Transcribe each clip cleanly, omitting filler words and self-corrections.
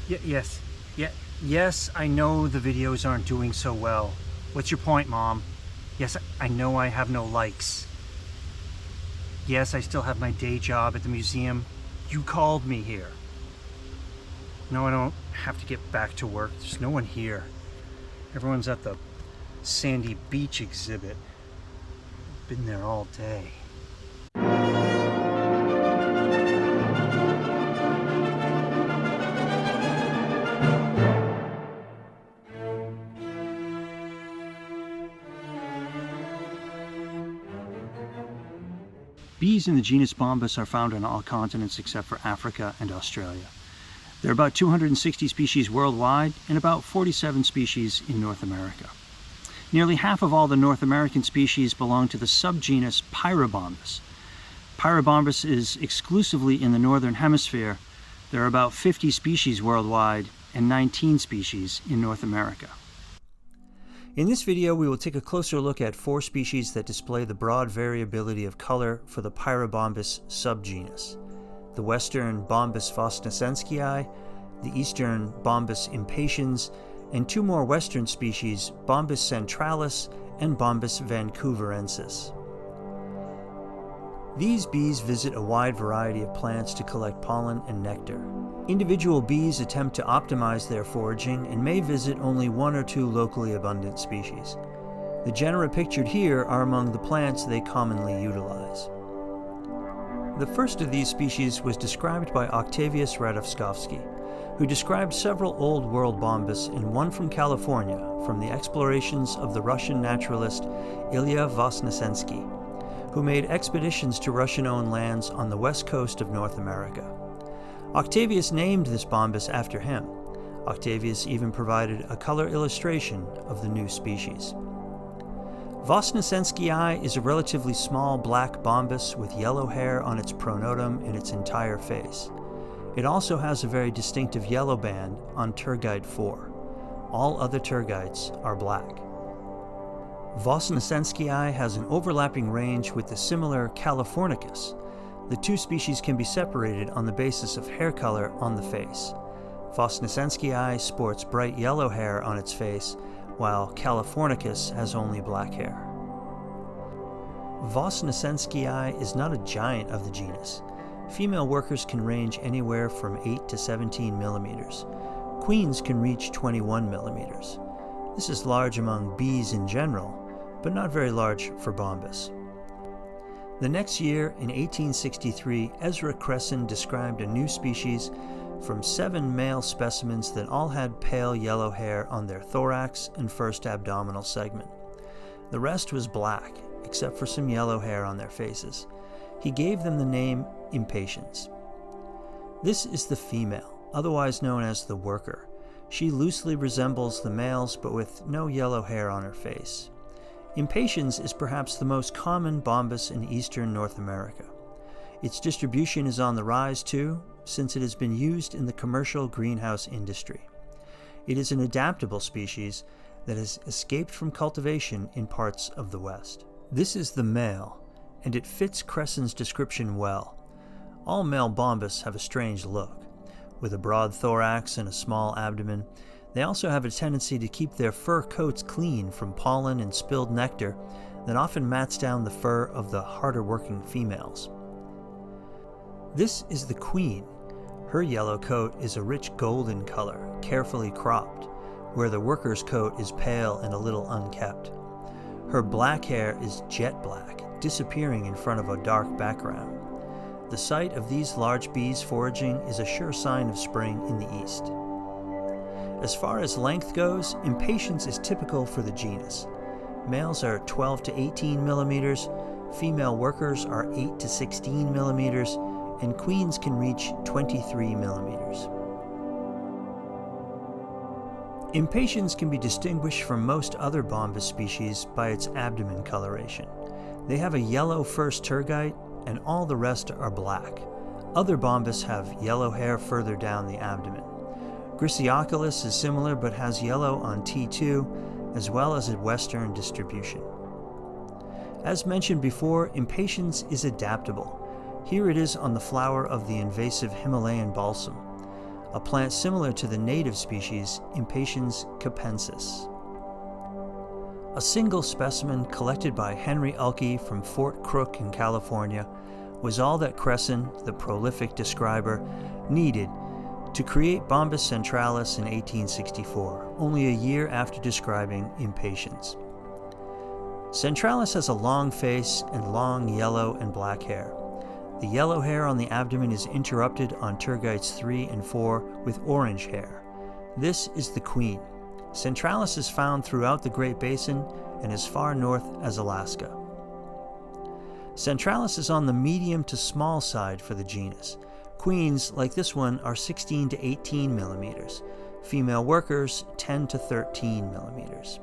Yes. Yes, I know the videos aren't doing so well. What's your point, Mom? Yes, I know I have no likes. Yes, I still have my day job at the museum. You called me here. No, I don't have to get back to work. There's no one here. Everyone's at the Sandy Beach exhibit. I've been there all day. Bees in the genus Bombus are found on all continents except for Africa and Australia. There are about 260 species worldwide and about 47 species in North America. Nearly half of all the North American species belong to the subgenus Pyrobombus. Pyrobombus is exclusively in the Northern Hemisphere. There are about 50 species worldwide and 19 species in North America. In this video, we will take a closer look at 4 species that display the broad variability of color for the Pyrobombus subgenus: the western Bombus vosneseskii, the eastern Bombus impatiens, and 2 more western species, Bombus centralis and Bombus vancouverensis. These bees visit a wide variety of plants to collect pollen and nectar. Individual bees attempt to optimize their foraging and may visit only 1 or 2 locally abundant species. The genera pictured here are among the plants they commonly utilize. The first of these species was described by Octavius Radowskowski, who described several Old World Bombus and one from California from the explorations of the Russian naturalist Ilya Vosneseskii, who made expeditions to Russian-owned lands on the west coast of North America. Octavius named this Bombus after him. Octavius even provided a color illustration of the new species. Vosneseskii is a relatively small black bombus with yellow hair on its pronotum and its entire face. It also has a very distinctive yellow band on tergite 4. All other tergites are black. Vosneseskii has an overlapping range with the similar Californicus. The 2 species can be separated on the basis of hair color on the face. Vosneseskii sports bright yellow hair on its face, while Californicus has only black hair. Vosneseskii is not a giant of the genus. Female workers can range anywhere from 8 to 17 millimeters. Queens can reach 21 millimeters. This is large among bees in general, but not very large for Bombus. The next year, in 1863, Ezra Cresson described a new species from 7 male specimens that all had pale yellow hair on their thorax and first abdominal segment. The rest was black, except for some yellow hair on their faces. He gave them the name impatiens. This is the female, otherwise known as the worker. She loosely resembles the males, but with no yellow hair on her face. Impatiens is perhaps the most common bombus in eastern North America. Its distribution is on the rise too, since it has been used in the commercial greenhouse industry. It is an adaptable species that has escaped from cultivation in parts of the West. This is the male, and it fits Cresson's description well. All male bombus have a strange look. With a broad thorax and a small abdomen, they also have a tendency to keep their fur coats clean from pollen and spilled nectar that often mats down the fur of the harder-working females. This is the queen. Her yellow coat is a rich golden color, carefully cropped, where the worker's coat is pale and a little unkempt. Her black hair is jet black, disappearing in front of a dark background. The sight of these large bees foraging is a sure sign of spring in the east. As far as length goes, impatiens is typical for the genus. Males are 12 to 18 millimeters, female workers are 8 to 16 millimeters, and queens can reach 23 millimeters. Impatiens can be distinguished from most other bombus species by its abdomen coloration. They have a yellow first tergite, and all the rest are black. Other bombus have yellow hair further down the abdomen. Gricioculus is similar but has yellow on T2, as well as a western distribution. As mentioned before, impatiens is adaptable. Here it is on the flower of the invasive Himalayan balsam. a plant similar to the native species Impatiens capensis. A single specimen collected by Henry Uhlke from Fort Crook in California was all that Cresson, the prolific describer, needed to create Bombus centralis in 1864, only a year after describing Impatiens. Centralis has a long face and long yellow and black hair. The yellow hair on the abdomen is interrupted on tergites 3 and 4 with orange hair. This is the queen. Centralis is found throughout the Great Basin and as far north as Alaska. Centralis is on the medium to small side for the genus. Queens, like this one, are 16 to 18 millimeters. Female workers, 10 to 13 millimeters.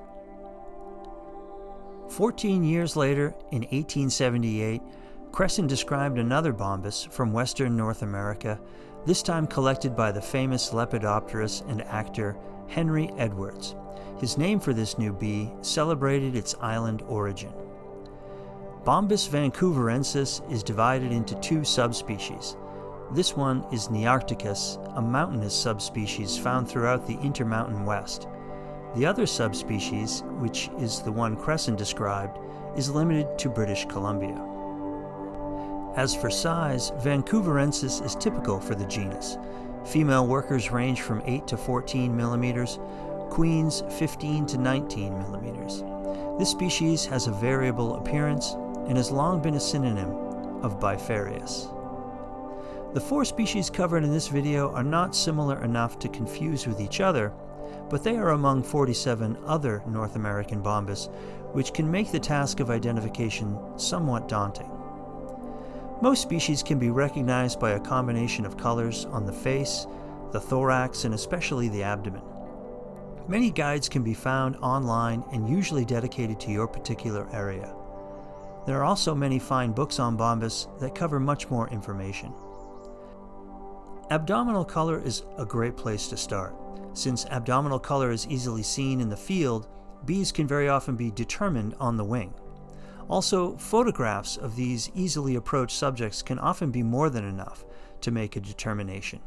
14 years later, in 1878, Cresson described another bombus from western North America, this time collected by the famous lepidopterist and actor Henry Edwards. His name for this new bee celebrated its island origin. Bombus vancouverensis is divided into 2 subspecies. This one is Nearcticus, a mountainous subspecies found throughout the Intermountain West. The other subspecies, which is the one Cresson described, is limited to British Columbia. As for size, vancouverensis is typical for the genus. Female workers range from 8 to 14 millimeters, queens 15 to 19 millimeters. This species has a variable appearance and has long been a synonym of Bifarius. The 4 species covered in this video are not similar enough to confuse with each other, but they are among 47 other North American bombus, which can make the task of identification somewhat daunting. Most species can be recognized by a combination of colors on the face, the thorax, and especially the abdomen. Many guides can be found online and usually dedicated to your particular area. There are also many fine books on bombus that cover much more information. Abdominal color is a great place to start. Since abdominal color is easily seen in the field, bees can very often be determined on the wing. Also, photographs of these easily approached subjects can often be more than enough to make a determination.